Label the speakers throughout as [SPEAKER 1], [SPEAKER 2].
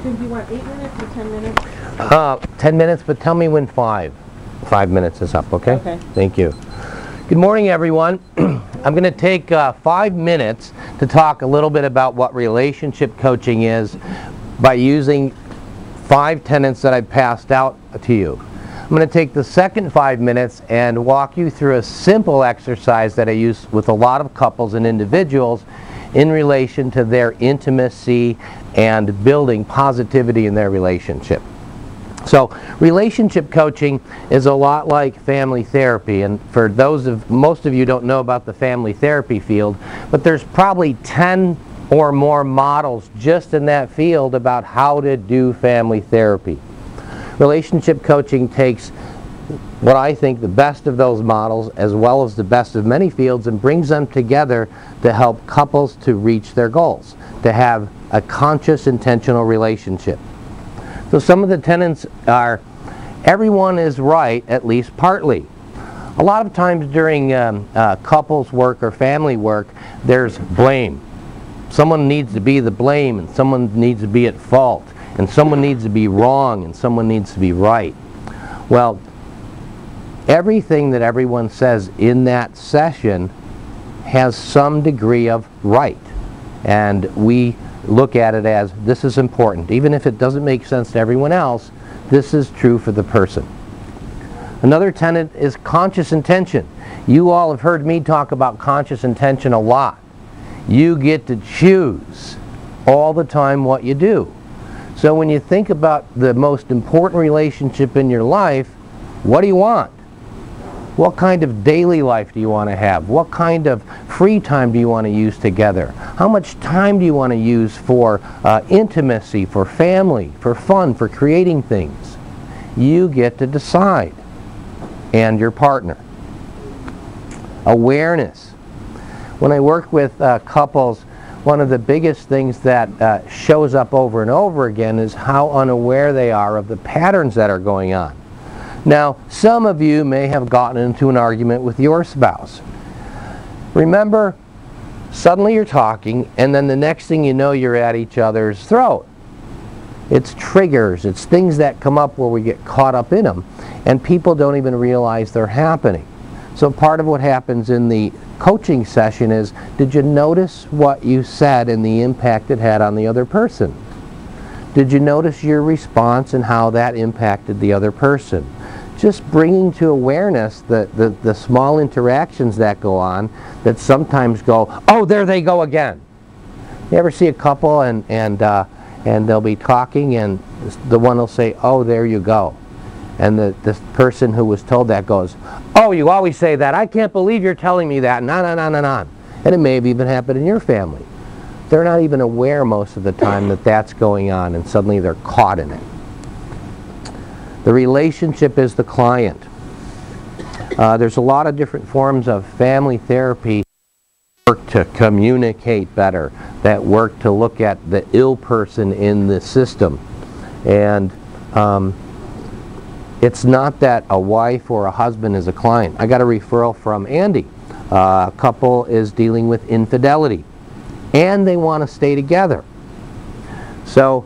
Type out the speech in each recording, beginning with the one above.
[SPEAKER 1] Do you want 8 minutes or 10 minutes?
[SPEAKER 2] 10 minutes, but tell me when 5 minutes is up, okay?
[SPEAKER 1] Okay.
[SPEAKER 2] Thank you. Good morning, everyone. I'm going to take 5 minutes to talk a little bit about what relationship coaching is by using 5 tenets that I've passed out to you. I'm going to take the second 5 minutes and walk you through a simple exercise that I use with a lot of couples and individuals in relation to their intimacy and building positivity in their relationship. So relationship coaching is a lot like family therapy, and for most of you don't know about the family therapy field, but there's probably 10 or more models just in that field about how to do family therapy. Relationship coaching takes what I think the best of those models as well as the best of many fields and brings them together to help couples to reach their goals, to have a conscious, intentional relationship. So some of the tenets are, everyone is right, at least partly. A lot of times during couples work or family work, there's blame. Someone needs to be the blame, and someone needs to be at fault, and someone needs to be wrong, and someone needs to be right. Well, everything that everyone says in that session has some degree of right, and we look at it as this is important. Even if it doesn't make sense to everyone else, this is true for the person. Another tenet is conscious intention. You all have heard me talk about conscious intention a lot. You get to choose all the time what you do. So when you think about the most important relationship in your life, what do you want? What kind of daily life do you want to have? What kind of free time do you want to use together? How much time do you want to use for intimacy, for family, for fun, for creating things? You get to decide, and your partner. Awareness. When I work with couples, one of the biggest things that shows up over and over again is how unaware they are of the patterns that are going on. Now, some of you may have gotten into an argument with your spouse. Remember, suddenly you're talking, and then the next thing you know, you're at each other's throat. It's triggers, it's things that come up where we get caught up in them, and people don't even realize they're happening. So part of what happens in the coaching session is, did you notice what you said and the impact it had on the other person? Did you notice your response and how that impacted the other person? Just bringing to awareness the small interactions that go on that sometimes go, oh, there they go again. You ever see a couple and they'll be talking and the one will say, oh, there you go. And the person who was told that goes, oh, you always say that. I can't believe you're telling me that. And on. And it may have even happened in your family. They're not even aware most of the time that that's going on, and suddenly they're caught in it. The relationship is the client. There's a lot of different forms of family therapy that work to communicate better, that work to look at the ill person in the system. And it's not that a wife or a husband is a client. I got a referral from Andy. A couple is dealing with infidelity, and they want to stay together. So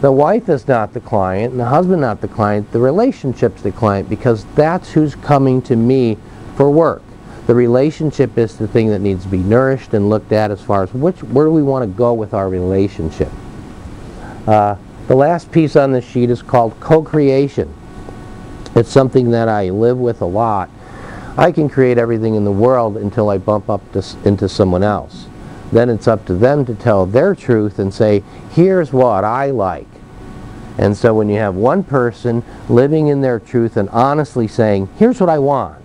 [SPEAKER 2] the wife is not the client, and the husband not the client. The relationship's the client, because that's who's coming to me for work. The relationship is the thing that needs to be nourished and looked at as far as where do we want to go with our relationship. The last piece on this sheet is called co-creation. It's something that I live with a lot. I can create everything in the world until I bump up into someone else. Then it's up to them to tell their truth and say, here's what I like. And so when you have one person living in their truth and honestly saying, here's what I want,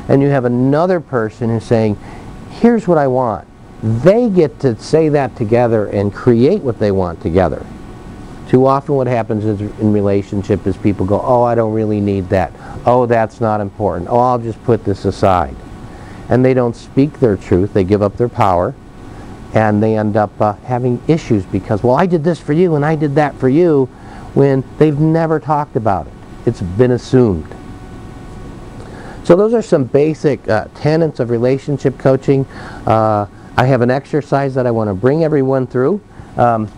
[SPEAKER 2] and you have another person who's saying, here's what I want, they get to say that together and create what they want together. Too often what happens in relationship is people go, oh, I don't really need that. Oh, that's not important. Oh, I'll just put this aside. And they don't speak their truth. They give up their power. And they end up having issues because, well, I did this for you and I did that for you, when they've never talked about it. It's been assumed. So those are some basic tenets of relationship coaching. I have an exercise that I want to bring everyone through.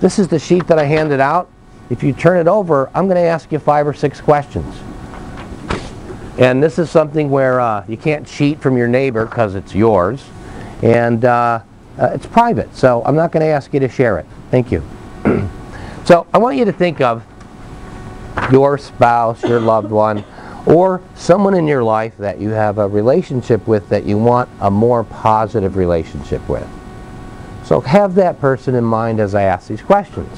[SPEAKER 2] This is the sheet that I handed out. If you turn it over, I'm going to ask you 5 or 6 questions. And this is something where you can't cheat from your neighbor because it's yours. And it's private, so I'm not going to ask you to share it. Thank you. So I want you to think of your spouse, your loved one, or someone in your life that you have a relationship with that you want a more positive relationship with. So have that person in mind as I ask these questions.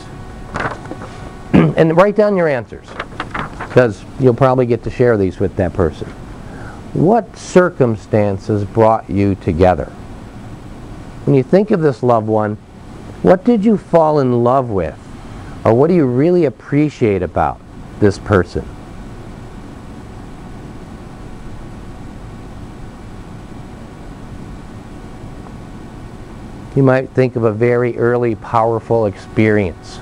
[SPEAKER 2] And write down your answers, because you'll probably get to share these with that person. What circumstances brought you together? When you think of this loved one, what did you fall in love with? Or what do you really appreciate about this person? You might think of a very early, powerful experience.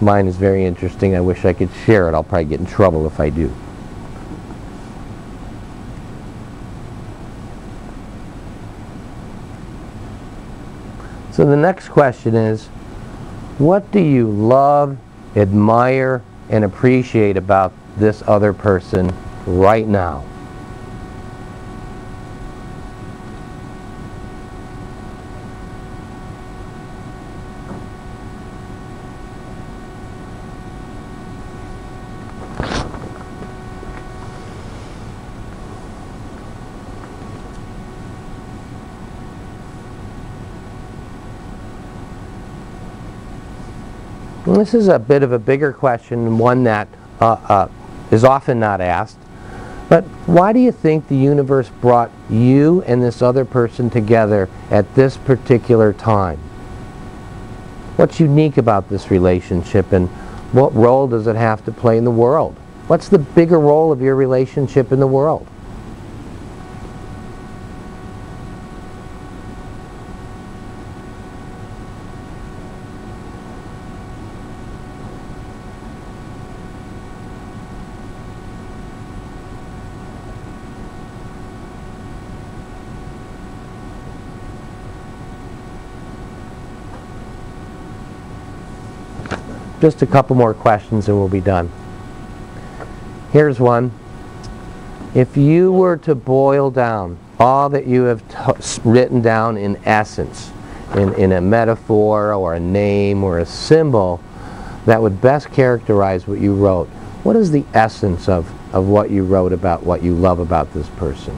[SPEAKER 2] Mine is very interesting. I wish I could share it. I'll probably get in trouble if I do. So the next question is, what do you love, admire, and appreciate about this other person right now? And this is a bit of a bigger question, and one that is often not asked. But why do you think the universe brought you and this other person together at this particular time? What's unique about this relationship, and what role does it have to play in the world? What's the bigger role of your relationship in the world? Just a couple more questions and we'll be done. Here's one. If you were to boil down all that you have written down in essence, in a metaphor or a name or a symbol that would best characterize what you wrote, what is the essence of what you wrote about what you love about this person?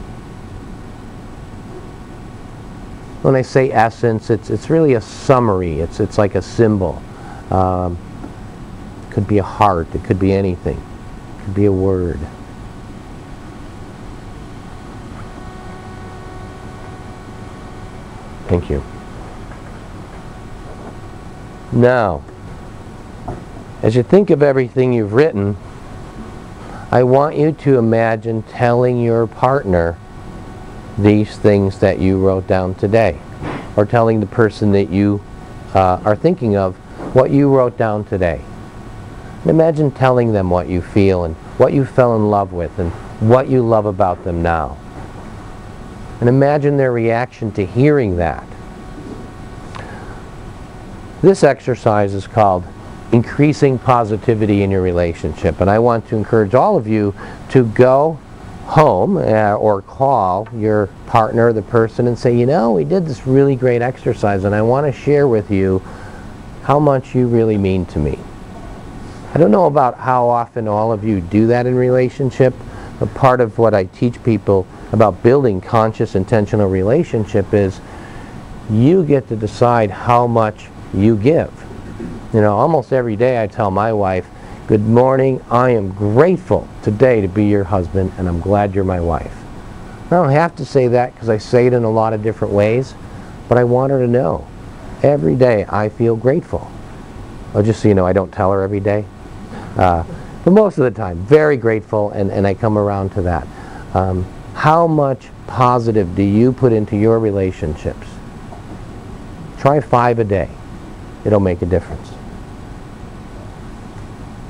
[SPEAKER 2] When I say essence, it's really a summary. It's like a symbol. It could be a heart. It could be anything. It could be a word. Thank you. Now, as you think of everything you've written, I want you to imagine telling your partner these things that you wrote down today, or telling the person that you are thinking of what you wrote down today. And imagine telling them what you feel and what you fell in love with and what you love about them now. And imagine their reaction to hearing that. This exercise is called Increasing Positivity in Your Relationship, and I want to encourage all of you to go home or call your partner, the person, and say, you know, we did this really great exercise and I want to share with you how much you really mean to me. I don't know about how often all of you do that in relationship, but part of what I teach people about building conscious, intentional relationship is you get to decide how much you give. You know, almost every day I tell my wife, good morning, I am grateful today to be your husband and I'm glad you're my wife. I don't have to say that because I say it in a lot of different ways, but I want her to know every day I feel grateful. Well, just so you know, I don't tell her every day. But most of the time, very grateful, and I come around to that. How much positive do you put into your relationships? Try 5 a day. It'll make a difference.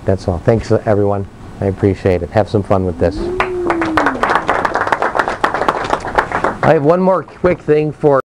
[SPEAKER 2] That's all. Thanks, everyone. I appreciate it. Have some fun with this. I have one more quick thing for